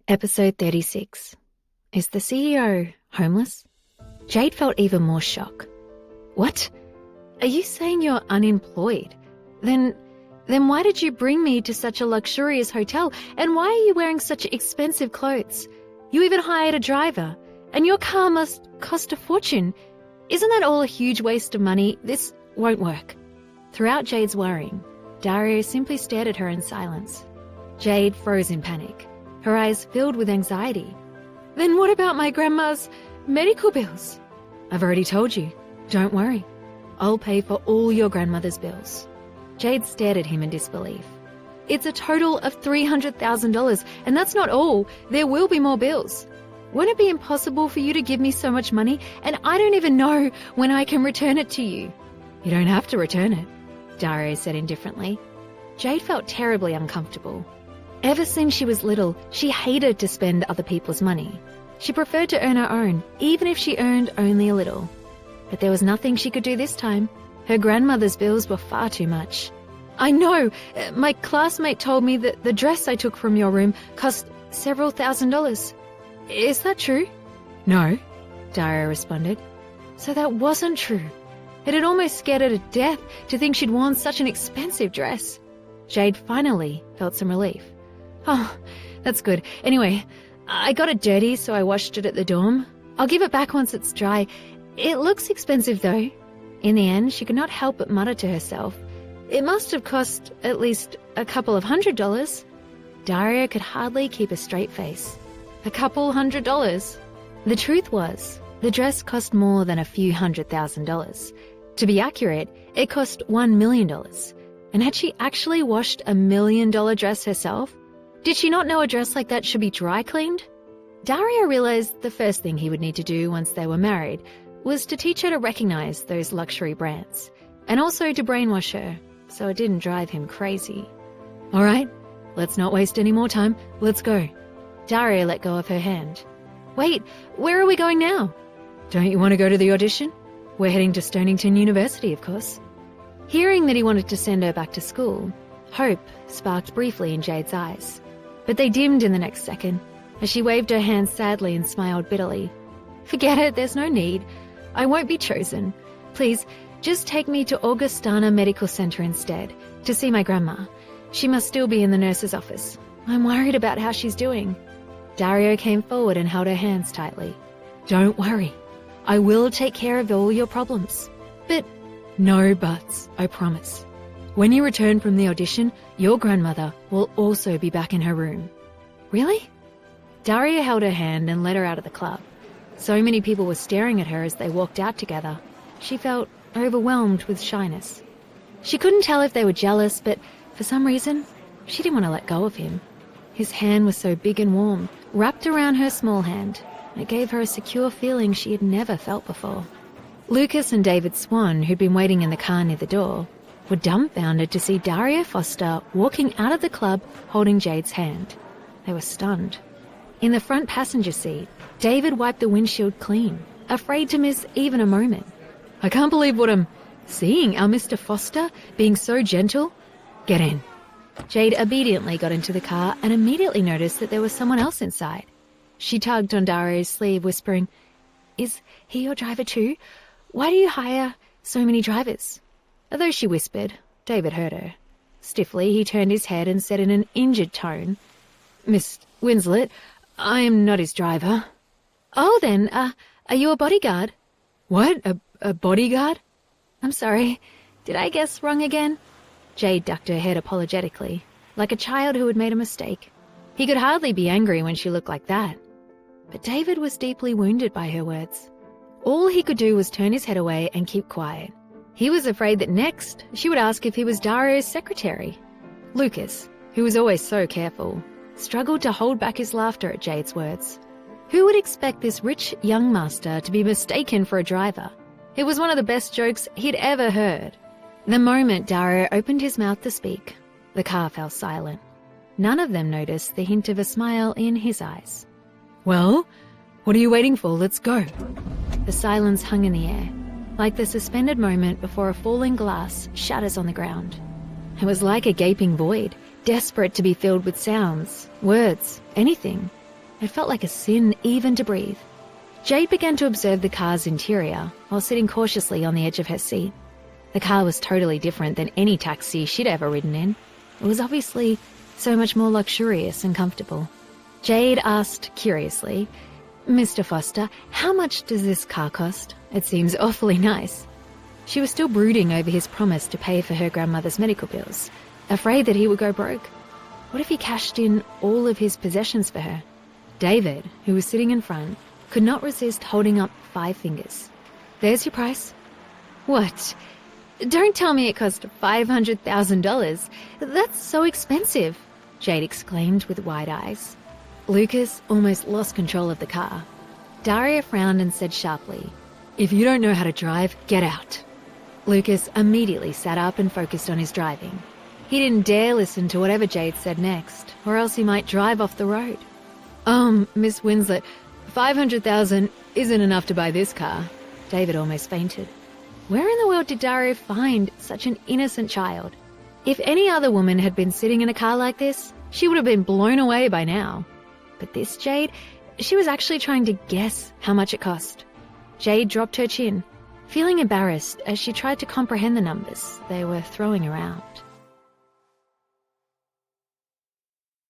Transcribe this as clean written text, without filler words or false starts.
Episode 36. Is the CEO homeless? Jade felt even more shock. What? Are you saying you're unemployed? Then why did you bring me to such a luxurious hotel, and why are you wearing such expensive clothes? You even hired a driver, and your car must cost a fortune. Isn't that all a huge waste of money? This won't work. Throughout Jade's worrying, Dario simply stared at her in silence. Jade froze in panic, her eyes filled with anxiety. Then what about my grandma's medical bills? I've already told you. Don't worry. I'll pay for all your grandmother's bills. Jade stared at him in disbelief. It's a total of $300,000, and that's not all. There will be more bills. Won't it be impossible for you to give me so much money, and I don't even know when I can return it to you? You don't have to return it, Dario said indifferently. Jade felt terribly uncomfortable. Ever since she was little, she hated to spend other people's money. She preferred to earn her own, even if she earned only a little. But there was nothing she could do this time. Her grandmother's bills were far too much. I know. My classmate told me that the dress I took from your room cost several $1,000s. Is that true? No, Dario responded. So that wasn't true. It had almost scared her to death to think she'd worn such an expensive dress. Jade finally felt some relief. Oh, that's good. Anyway, I got it dirty, so I washed it at the dorm. I'll give it back once it's dry. It looks expensive, though. In the end, she could not help but mutter to herself, it must have cost at least a couple of $100s. Dario could hardly keep a straight face. A couple $100s. The truth was, the dress cost more than a few $100,000. To be accurate, it cost $1 million. And had she actually washed a $1 million dress herself? Did she not know a dress like that should be dry cleaned? Dario realized the first thing he would need to do once they were married was to teach her to recognize those luxury brands, and also to brainwash her so it didn't drive him crazy. All right, let's not waste any more time. Let's go. Dario let go of her hand. Wait, where are we going now? Don't you want to go to the audition? We're heading to Stonington University, of course. Hearing that he wanted to send her back to school, hope sparked briefly in Jade's eyes. But they dimmed in the next second, as she waved her hand sadly and smiled bitterly. Forget it, there's no need. I won't be chosen. Please, just take me to Augustana Medical Center instead, to see my grandma. She must still be in the nurse's office. I'm worried about how she's doing. Dario came forward and held her hands tightly. Don't worry. I will take care of all your problems. But no buts, I promise. When you return from the audition, your grandmother will also be back in her room. Really? Dario held her hand and led her out of the club. So many people were staring at her as they walked out together. She felt overwhelmed with shyness. She couldn't tell if they were jealous, but for some reason, she didn't want to let go of him. His hand was so big and warm, wrapped around her small hand. It gave her a secure feeling she had never felt before. Lucas and David Swan, who'd been waiting in the car near the door, were dumbfounded to see Dario Foster walking out of the club holding Jade's hand. They were stunned. In the front passenger seat, David wiped the windshield clean, afraid to miss even a moment. I can't believe what I'm seeing, our Mr. Foster being so gentle. Get in. Jade obediently got into the car and immediately noticed that there was someone else inside. She tugged on Dario's sleeve, whispering, Is he your driver too? Why do you hire so many drivers? Although she whispered, David heard her. Stiffly, he turned his head and said in an injured tone, Miss Winslet, I am not his driver. Oh, then, are you a bodyguard? What? A bodyguard? I'm sorry. Did I guess wrong again? Jade ducked her head apologetically, like a child who had made a mistake. He could hardly be angry when she looked like that. But David was deeply wounded by her words. All he could do was turn his head away and keep quiet. He was afraid that next she would ask if he was Dario's secretary. Lucas, who was always so careful, struggled to hold back his laughter at Jade's words. Who would expect this rich young master to be mistaken for a driver? It was one of the best jokes he'd ever heard. The moment Dario opened his mouth to speak, the car fell silent. None of them noticed the hint of a smile in his eyes. Well, what are you waiting for? Let's go. The silence hung in the air, like the suspended moment before a falling glass shatters on the ground. It was like a gaping void, desperate to be filled with sounds, words, anything. It felt like a sin even to breathe. Jade began to observe the car's interior while sitting cautiously on the edge of her seat. The car was totally different than any taxi she'd ever ridden in. It was obviously so much more luxurious and comfortable. Jade asked curiously, "Mr. Foster, how much does this car cost? It seems awfully nice." She was still brooding over his promise to pay for her grandmother's medical bills, afraid that he would go broke. What if he cashed in all of his possessions for her? David, who was sitting in front, could not resist holding up 5 fingers. "There's your price." "What? Don't tell me it cost $500,000. That's so expensive," Jade exclaimed with wide eyes. Lucas almost lost control of the car. Daria frowned and said sharply, "If you don't know how to drive, get out." Lucas immediately sat up and focused on his driving. He didn't dare listen to whatever Jade said next, or else he might drive off the road. Miss Winslet, 500,000 isn't enough to buy this car." David almost fainted. Where in the world did Daria find such an innocent child? If any other woman had been sitting in a car like this, she would have been blown away by now. But this Jade, she was actually trying to guess how much it cost. Jade dropped her chin, feeling embarrassed as she tried to comprehend the numbers they were throwing around.